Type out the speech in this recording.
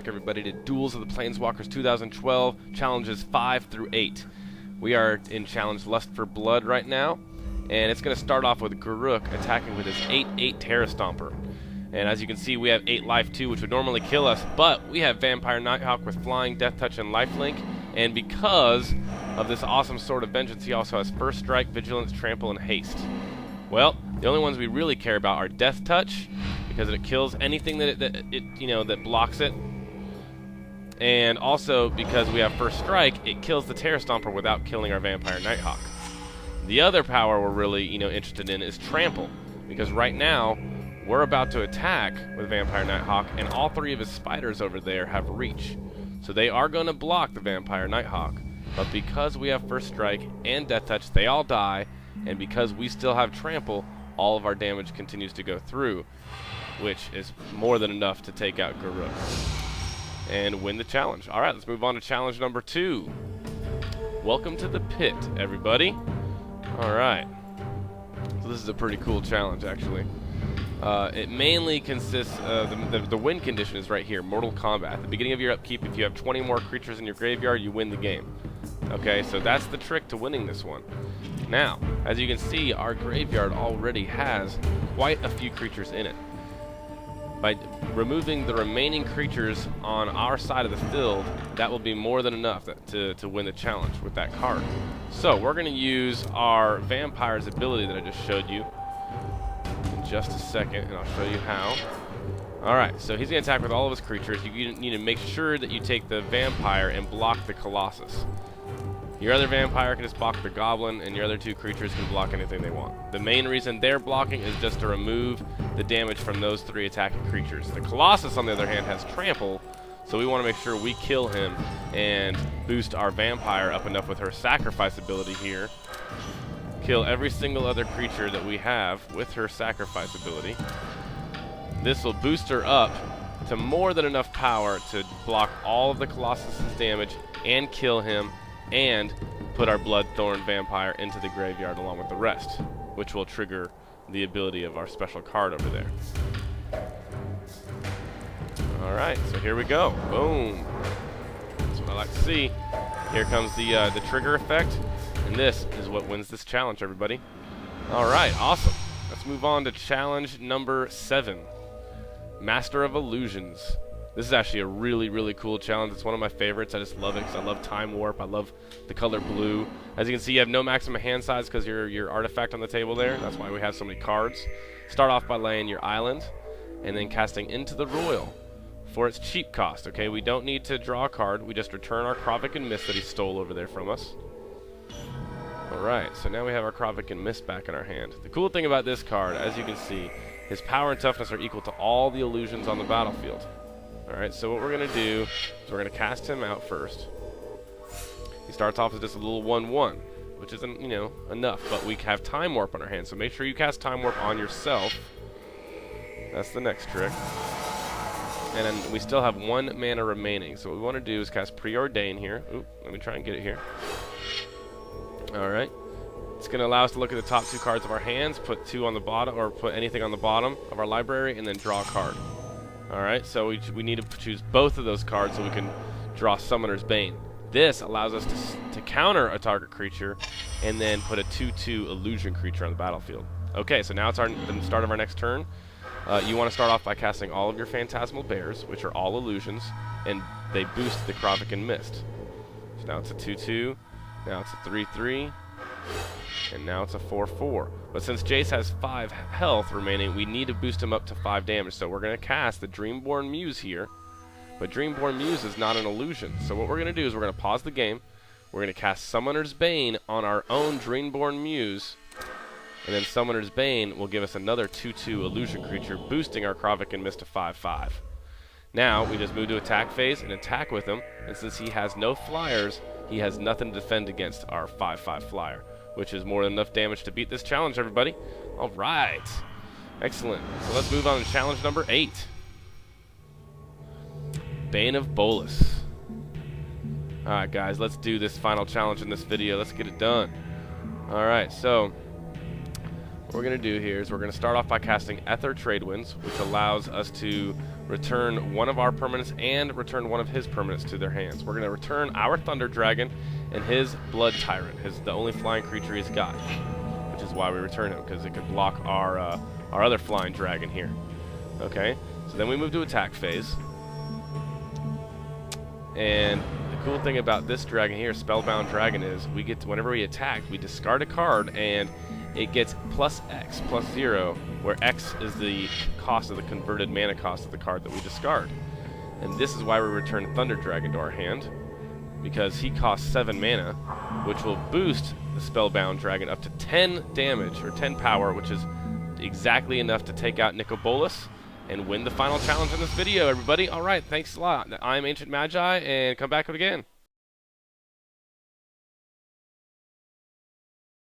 back, everybody, to Duels of the Planeswalkers 2012, challenges 5 through 8. We are in challenge Lust for Blood right now, and it's going to start off with Garruk attacking with his 8/8 Terra Stomper. And as you can see, we have 8 life too, which would normally kill us, but we have Vampire Nighthawk with Flying, Death Touch, and Lifelink, and because of this awesome Sword of Vengeance, he also has First Strike, Vigilance, Trample, and Haste. Well, the only ones we really care about are Death Touch, because it kills anything that blocks it, and also because we have First Strike, it kills the Terra Stomper without killing our Vampire Nighthawk. The other power we're really interested in is Trample, because right now we're about to attack with Vampire Nighthawk, and all 3 of his spiders over there have reach, so they are going to block the Vampire Nighthawk. But because we have First Strike and Death Touch, they all die, and because we still have Trample, all of our damage continues to go through, which is more than enough to take out Garruk and win the challenge. Alright, let's move on to challenge number 2. Welcome to the pit, everybody. Alright. So this is a pretty cool challenge, actually. It mainly consists of the win condition is right here, Mortal Kombat. At the beginning of your upkeep, if you have 20 more creatures in your graveyard, you win the game. Okay, so that's the trick to winning this one. Now, as you can see, our graveyard already has quite a few creatures in it. By removing the remaining creatures on our side of the field, that will be more than enough to win the challenge with that card. So we're going to use our Vampire's ability that I just showed you in just a second, and I'll show you how. Alright, so he's going to attack with all of his creatures. You need to make sure that you take the Vampire and block the Colossus. Your other Vampire can just block the Goblin, and your other 2 creatures can block anything they want. The main reason they're blocking is just to remove the damage from those 3 attacking creatures. The Colossus, on the other hand, has Trample, so we want to make sure we kill him and boost our Vampire up enough with her Sacrifice ability here. Kill every single other creature that we have with her Sacrifice ability. This will boost her up to more than enough power to block all of the Colossus's damage and kill him, and put our Bloodthorn Vampire into the graveyard along with the rest, which will trigger the ability of our special card over there. Alright, so here we go. Boom. That's what I like to see. Here comes the trigger effect, and this is what wins this challenge, everybody. Alright, awesome. Let's move on to challenge number 7. Master of Illusions. This is actually a really, really cool challenge. It's one of my favorites. I just love it because I love Time Warp. I love the color blue. As you can see, you have no maximum hand size because your artifact on the table there. That's why we have so many cards. Start off by laying your island and then casting into the Royal for its cheap cost. Okay, we don't need to draw a card. We just return our Kravik and Mist that he stole over there from us. Alright, so now we have our Kravik and Mist back in our hand. The cool thing about this card, as you can see, his power and toughness are equal to all the illusions on the battlefield. Alright, so what we're going to do is we're going to cast him out first. He starts off as just a little 1/1, which isn't, enough, but we have Time Warp on our hands, so make sure you cast Time Warp on yourself. That's the next trick. And then we still have 1 mana remaining, so what we want to do is cast Preordain here. Oop, let me try and get it here. Alright. It's going to allow us to look at the top 2 cards of our hands, put 2 on the bottom, or put anything on the bottom of our library, and then draw a card. Alright, so we need to choose both of those cards so we can draw Summoner's Bane. This allows us to counter a target creature and then put a 2/2 illusion creature on the battlefield. Okay, so now it's the start of our next turn. You want to start off by casting all of your Phantasmal Bears, which are all illusions, and they boost the Kravik and Mist. So now it's a 2/2, now it's a 3/3, and now it's a 4/4. But since Jace has 5 health remaining, we need to boost him up to 5 damage. So we're going to cast the Dreamborn Muse here. But Dreamborn Muse is not an illusion. So what we're going to do is we're going to pause the game. We're going to cast Summoner's Bane on our own Dreamborn Muse. And then Summoner's Bane will give us another 2/2 illusion creature, boosting our Kravik and Mist to 5/5. Now we just move to attack phase and attack with him. And since he has no flyers, he has nothing to defend against our 5/5 flyer, which is more than enough damage to beat this challenge, everybody. Alright. Excellent. So let's move on to challenge number 8. Bane of Bolas. Alright, guys, let's do this final challenge in this video. Let's get it done. Alright, so what we're going to do here is we're going to start off by casting Ether Tradewinds, which allows us to return one of our permanents and return one of his permanents to their hands. We're going to return our Thunder Dragon and his Blood Tyrant, the only flying creature he's got, which is why we return him, because it could block our other flying dragon here. Okay, so then we move to attack phase. And the cool thing about this dragon here, Spellbound Dragon, is we get to, whenever we attack, we discard a card and it gets plus X, plus 0, where X is the cost of the converted mana cost of the card that we discard. And this is why we return Thunder Dragon to our hand, because he costs 7 mana, which will boost the Spellbound Dragon up to 10 damage, or 10 power, which is exactly enough to take out Bolas and win the final challenge in this video, everybody. Alright, thanks a lot. I'm AncientMagi, and come back again.